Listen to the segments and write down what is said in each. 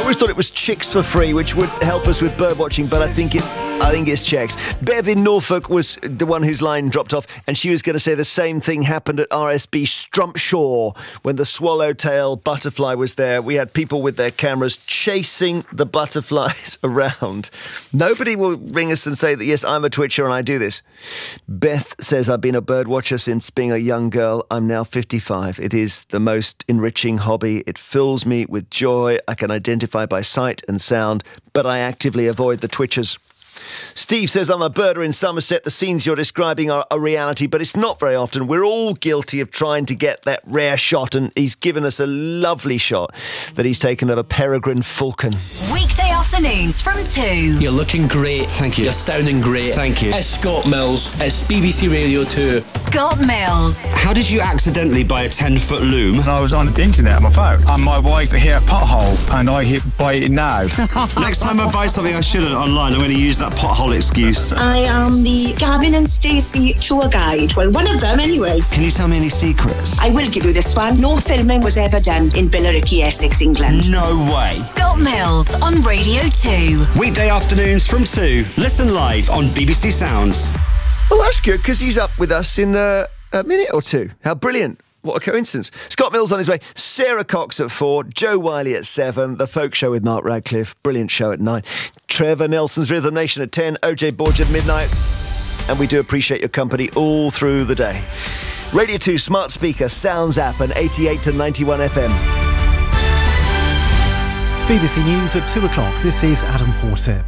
always thought it was chicks for free, which would help us with bird watching, but I think it's checks. Bev in Norfolk was the one whose line dropped off, and she was going to say the same thing happened at RSB Strumpshaw when the swallowtail butterfly was there. We had people with their cameras chasing the butterflies around. Nobody will ring us and say that, yes, I'm a twitcher and I do this. Beth says, I've been a bird watcher since being a young girl. I'm now 55. It is the most enriching hobby. It fills me with joy. I can identify by sight and sound, but I actively avoid the twitchers. Steve says, I'm a birder in Somerset. The scenes you're describing are a reality, but it's not very often. We're all guilty of trying to get that rare shot, and he's given us a lovely shot that he's taken of a peregrine falcon. Weekday afternoons from 2. You're looking great. Thank you. You're sounding great. Thank you. It's Scott Mills. It's BBC Radio 2. Scott Mills. How did you accidentally buy a 10-foot loom? I was on the internet on my phone, and my wife hit a pothole, and I hit by it now. Next time I buy something I shouldn't online, I'm going to use that pothole excuse. I am the Gavin and Stacey tour guide. Well, one of them anyway. Can you tell me any secrets? I will give you this one. No filming was ever done in Billericay, Essex, England. No way. Scott Mills on Radio 2. Weekday afternoons from 2. Listen live on BBC Sounds. Well, that's good, because he's up with us in a minute or two. How brilliant. What a coincidence. Scott Mills on his way. Sarah Cox at 4. Joe Wiley at 7. The Folk Show with Mark Radcliffe. Brilliant show at 9. Trevor Nelson's Rhythm Nation at 10. OJ Borg at midnight. And we do appreciate your company all through the day. Radio 2 smart speaker, Sounds app and 88 to 91 FM. BBC News at 2 o'clock. This is Adam Porter.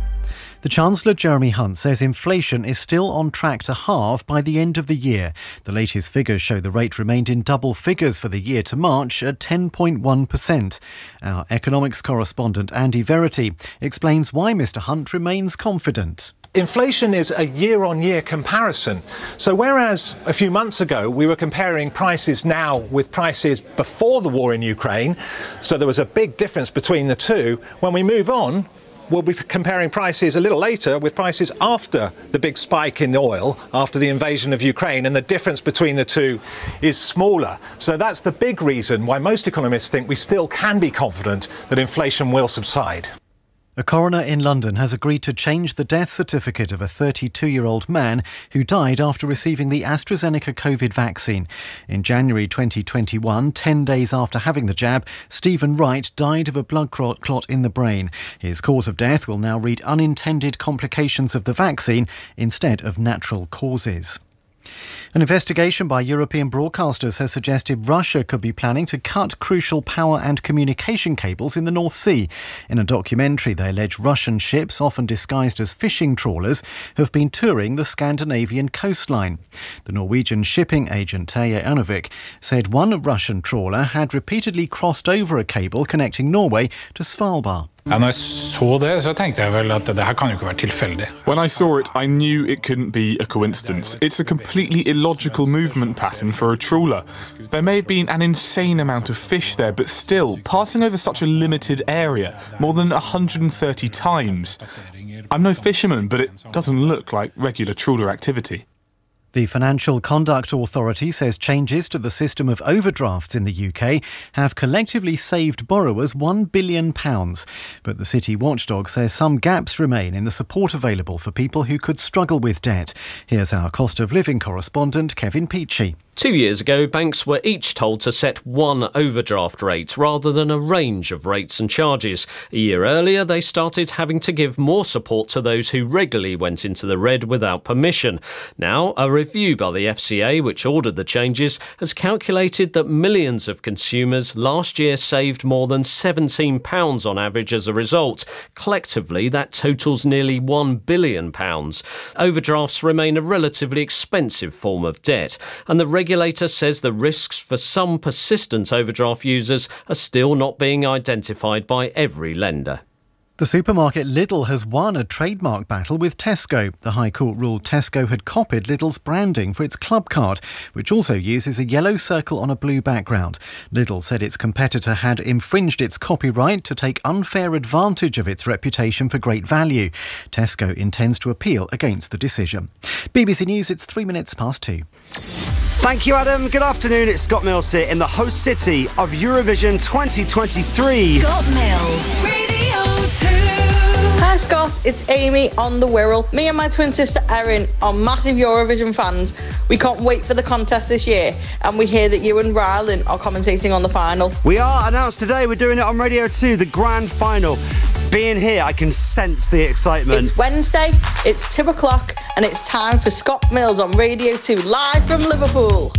The Chancellor, Jeremy Hunt, says inflation is still on track to halve by the end of the year. The latest figures show the rate remained in double figures for the year to March at 10.1%. Our economics correspondent Andy Verity explains why Mr Hunt remains confident. Inflation is a year-on-year comparison. So whereas a few months ago we were comparing prices now with prices before the war in Ukraine, so there was a big difference between the two, when we move on, we'll be comparing prices a little later with prices after the big spike in oil, after the invasion of Ukraine, and the difference between the two is smaller. So that's the big reason why most economists think we still can be confident that inflation will subside. A coroner in London has agreed to change the death certificate of a 32-year-old man who died after receiving the AstraZeneca COVID vaccine. In January 2021, 10 days after having the jab, Stephen Wright died of a blood clot in the brain. His cause of death will now read unintended complications of the vaccine instead of natural causes. An investigation by European broadcasters has suggested Russia could be planning to cut crucial power and communication cables in the North Sea. In a documentary, they allege Russian ships, often disguised as fishing trawlers, have been touring the Scandinavian coastline. The Norwegian shipping agent Terje Ernovik said one Russian trawler had repeatedly crossed over a cable connecting Norway to Svalbard. When I saw it, I knew it couldn't be a coincidence. It's a completely illogical movement pattern for a trawler. There may have been an insane amount of fish there, but still, passing over such a limited area, more than 130 times. I'm no fisherman, but it doesn't look like regular trawler activity. The Financial Conduct Authority says changes to the system of overdrafts in the UK have collectively saved borrowers £1 billion. But the city watchdog says some gaps remain in the support available for people who could struggle with debt. Here's our cost of living correspondent, Kevin Peachy. 2 years ago, banks were each told to set one overdraft rate rather than a range of rates and charges. A year earlier, they started having to give more support to those who regularly went into the red without permission. Now, a review by the FCA, which ordered the changes, has calculated that millions of consumers last year saved more than £17 on average as a result. Collectively, that totals nearly £1 billion. Overdrafts remain a relatively expensive form of debt, and the regulator says the risks for some persistent overdraft users are still not being identified by every lender. The supermarket Lidl has won a trademark battle with Tesco. The High Court ruled Tesco had copied Lidl's branding for its club card, which also uses a yellow circle on a blue background. Lidl said its competitor had infringed its copyright to take unfair advantage of its reputation for great value. Tesco intends to appeal against the decision. BBC News, it's 2 Thank you, Adam. Good afternoon. It's Scott Mills here in the host city of Eurovision 2023. Scott Mills. Radio Scott, it's Amy on the Wirral. Me and my twin sister Erin are massive Eurovision fans. We can't wait for the contest this year, and we hear that you and Rylan are commentating on the final. We are announced today. We're doing it on Radio 2, the grand final. Being here, I can sense the excitement. It's Wednesday, it's 2 o'clock, and it's time for Scott Mills on Radio 2, live from Liverpool.